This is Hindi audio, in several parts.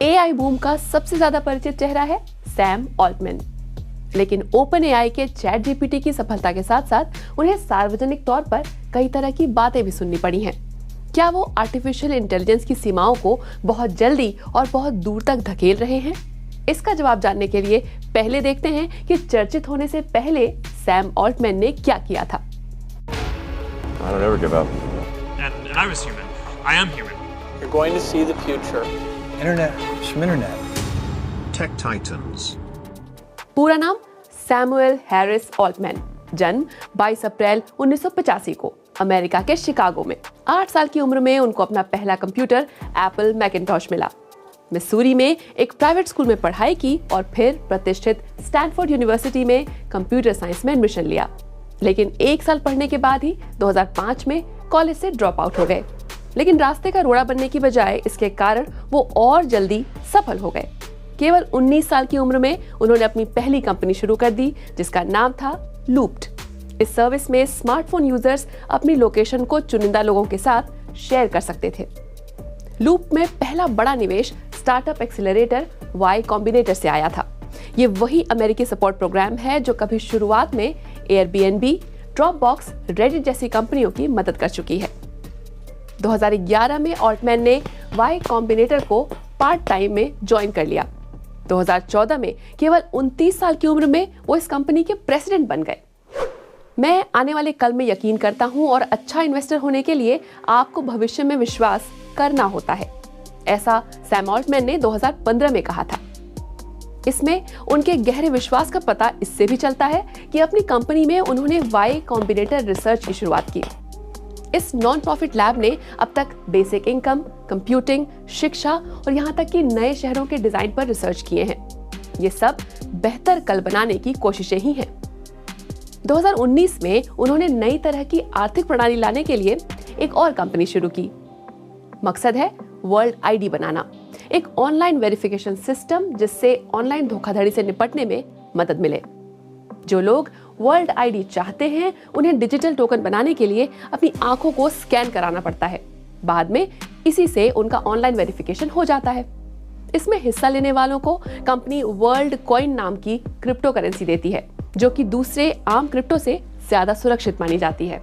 एआई बूम का सबसे ज्यादा परिचित चेहरा है सैम ऑल्टमैन। लेकिन ओपन एआई के चैट जीपीटी की सफलता के साथ साथ उन्हें सार्वजनिक तौर पर कई तरह की बातें भी सुननी पड़ी हैं। क्या वो आर्टिफिशियल इंटेलिजेंस की सीमाओं को बहुत जल्दी और बहुत दूर तक धकेल रहे हैं? इसका जवाब जानने के लिए पहले देखते हैं कि चर्चित होने से पहले सैम ऑल्टमैन ने क्या किया था। I don't ever give up. And I was human. I am human. You're going to see the future. Internet, some internet. Tech Titans. पूरा नाम सैमुअल हैरिस ऑल्टमैन, जन्म 22 अप्रैल 1985 को अमेरिका के शिकागो में। 8 साल की उम्र में उनको अपना पहला कंप्यूटर एप्पल मैकिन्टॉश मिला। मिसूरी में एक प्राइवेट स्कूल में पढ़ाई की और फिर प्रतिष्ठित स्टैनफोर्ड यूनिवर्सिटी में कंप्यूटर साइंस में एडमिशन लिया। लेकिन 1 साल पढ़ने के बाद ही 2005 में कॉलेज से ड्रॉप आउट हो गए। लेकिन रास्ते का रोड़ा बनने की बजाय इसके कारण वो और जल्दी सफल हो गए। केवल 19 साल की उम्र में उन्होंने अपनी पहली कंपनी शुरू कर दी जिसका नाम था लूप्ड। इस सर्विस में स्मार्टफोन यूजर्स अपनी लोकेशन को चुनिंदा लोगों के साथ शेयर कर सकते थे। लूप में पहला बड़ा निवेश स्टार्टअप एक्सीलरेटर वाई कॉम्बिनेटर से आया था। ये वही अमेरिकी सपोर्ट प्रोग्राम है जो कभी शुरुआत में एयरबीएनबी, ड्रॉपबॉक्स, रेडिट जैसी कंपनियों की मदद कर चुकी है। 2011 में ऑल्टमैन ने वाई कॉम्बिनेटर को पार्ट टाइम में ज्वाइन कर लिया। 2014 में केवल 29 साल की उम्र में वो इस कंपनी के प्रेसिडेंट बन गए। मैं आने वाले कल में यकीन करता हूं और अच्छा इन्वेस्टर होने के लिए आपको भविष्य में विश्वास करना होता है, ऐसा सैम ऑल्टमैन ने 2015 में कहा था। इसमें उनके गहरे विश्वास का पता इससे भी चलता है कि अपनी कंपनी में उन्होंने वाई कॉम्बिनेटर रिसर्च की शुरुआत की। इस नॉन प्रॉफिट लैब ने अब तक बेसिक इनकम, कंप्यूटिंग, शिक्षा और यहाँ तक कि नए शहरों के डिजाइन पर रिसर्च किए हैं। ये सब बेहतर कल बनाने की कोशिशें ही हैं। 2019 में उन्होंने नई तरह की आर्थिक प्रणाली लाने के लिए एक और कंपनी शुरू की। मकसद है वर्ल्ड आईडी बनाना, एक ऑनलाइन वेरिफिकेशन सिस्टम जिससे ऑनलाइन धोखाधड़ी से निपटने में मदद मिले। जो लोग वर्ल्ड आईडी चाहते हैं उन्हें डिजिटल टोकन बनाने के लिए अपनी आंखों को स्कैन कराना पड़ता है। बाद में इसी से उनका ऑनलाइन वेरिफिकेशन हो जाता है। इसमें हिस्सा लेने वालों को कंपनी वर्ल्ड कॉइन नाम की क्रिप्टो करेंसी देती है जो कि दूसरे आम क्रिप्टो से ज्यादा सुरक्षित मानी जाती है।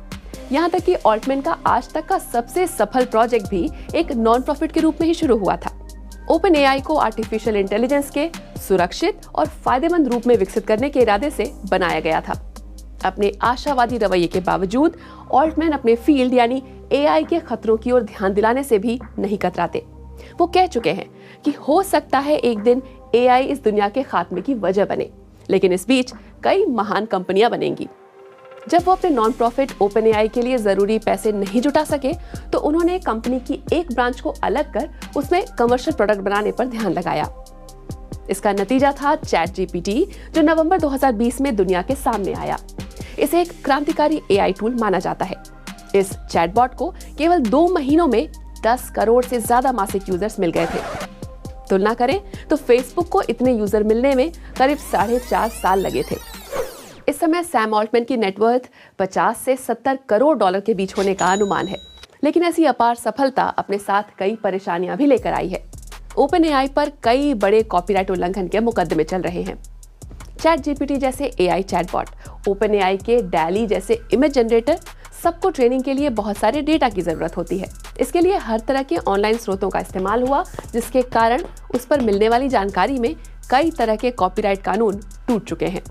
यहाँ तक कि ऑल्टमैन का आज तक का सबसे सफल प्रोजेक्ट भी एक नॉन प्रॉफिट के रूप में ही शुरू हुआ था। ओपन एआई को आर्टिफिशियल इंटेलिजेंस के सुरक्षित और फायदेमंद रूप में विकसित करने के इरादे से बनाया गया था। अपने आशावादी रवैये के बावजूद ऑल्टमैन अपने फील्ड यानी एआई के खतरों की ओर ध्यान दिलाने से भी नहीं कतराते। वो कह चुके हैं कि हो सकता है एक दिन एआई इस दुनिया के खात्मे की वजह बने, लेकिन इस बीच कई महान कंपनियां बनेंगी। जब वो अपने नॉन प्रॉफिट ओपन एआई के लिए जरूरी पैसे नहीं जुटा सके तो उन्होंने कंपनी की एक ब्रांच को अलग कर उसमें कमर्शियल प्रोडक्ट बनाने पर ध्यान लगाया। इसका नतीजा था चैट जीपीटी जो नवंबर 2020 में दुनिया के सामने आया। इसे एक क्रांतिकारी एआई टूल माना जाता है। इस चैटबॉट को केवल 2 महीनों में 10 करोड़ से ज्यादा मासिक यूजर्स मिल गए थे। तुलना करें तो फेसबुक को इतने यूजर मिलने में करीब 4.5 साल लगे थे। इस समय सैम ऑल्टमैन की नेटवर्थ 50 से 70 करोड़ डॉलर के बीच होने का अनुमान है। लेकिन ऐसी अपार सफलता अपने साथ कई परेशानियां भी लेकर आई है। ओपन एआई पर कई बड़े कॉपीराइट उल्लंघन के मुकदमे चल रहे हैं। चैट जीपीटी जैसे एआई चैटबॉट, ओपन एआई के डैली जैसे इमेज जनरेटर, सबको ट्रेनिंग के लिए बहुत सारे डेटा की जरूरत होती है। इसके लिए हर तरह के ऑनलाइन स्रोतों का इस्तेमाल हुआ जिसके कारण उस पर मिलने वाली जानकारी में कई तरह के कॉपीराइट कानून टूट चुके हैं।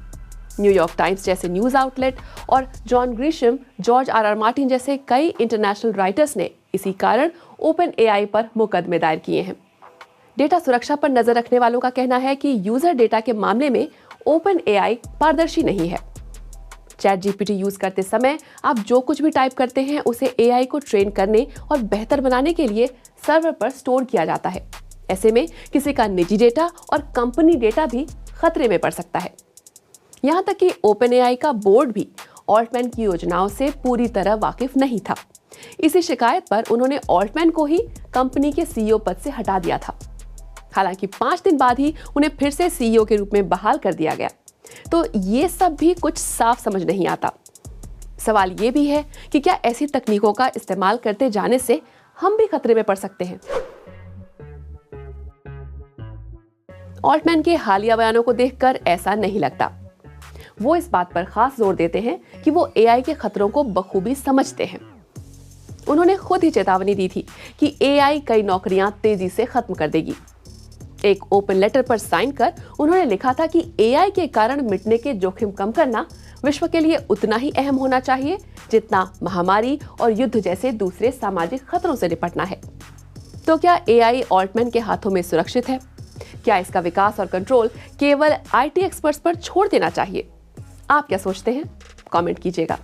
न्यूयॉर्क टाइम्स जैसे न्यूज आउटलेट और John Grisham, George R Martin जैसे कई इंटरनेशनल राइटर्स ने इसी कारण ओपन एआई पर मुकदमे दायर किए हैं। डेटा सुरक्षा पर नजर रखने वालों का कहना है कि यूजर डेटा के मामले में ओपन एआई पारदर्शी नहीं है। चैट जीपीटी यूज करते समय आप जो कुछ भी टाइप करते हैं उसे एआई को ट्रेन करने और बेहतर बनाने के लिए सर्वर पर स्टोर किया जाता है। ऐसे में किसी का निजी डेटा और कंपनी डेटा भी खतरे में पड़ सकता है। यहाँ तक कि ओपन एआई का बोर्ड भी ऑल्टमैन की योजनाओं से पूरी तरह वाकिफ नहीं था। इसी शिकायत पर उन्होंने ऑल्टमैन को ही कंपनी के सीईओ पद से हटा दिया था। हालांकि 5 दिन बाद ही उन्हें फिर से सीईओ के रूप में बहाल कर दिया गया। तो ये सब भी कुछ साफ समझ नहीं आता। सवाल ये भी है कि क्या ऐसी तकनीकों का इस्तेमाल करते जाने से हम भी खतरे में पड़ सकते हैं। ऑल्टमैन के हालिया बयानों को देखकर ऐसा नहीं लगता। वो इस बात पर खास जोर देते हैं कि वो एआई के खतरों को बखूबी समझते हैं। उन्होंने खुद ही चेतावनी दी थी कि एआई कई नौकरियां तेजी से खत्म कर देगी। एक ओपन लेटर पर साइन कर उन्होंने लिखा था कि एआई के कारण मिटने के जोखिम कम करना विश्व के लिए उतना ही अहम होना चाहिए जितना महामारी और युद्ध जैसे दूसरे सामाजिक खतरों से निपटना है। तो क्या एआई ऑल्टमैन के हाथों में सुरक्षित है? क्या इसका विकास और कंट्रोल केवल आईटी एक्सपर्ट्स पर छोड़ देना चाहिए? आप क्या सोचते हैं? कमेंट कीजिएगा।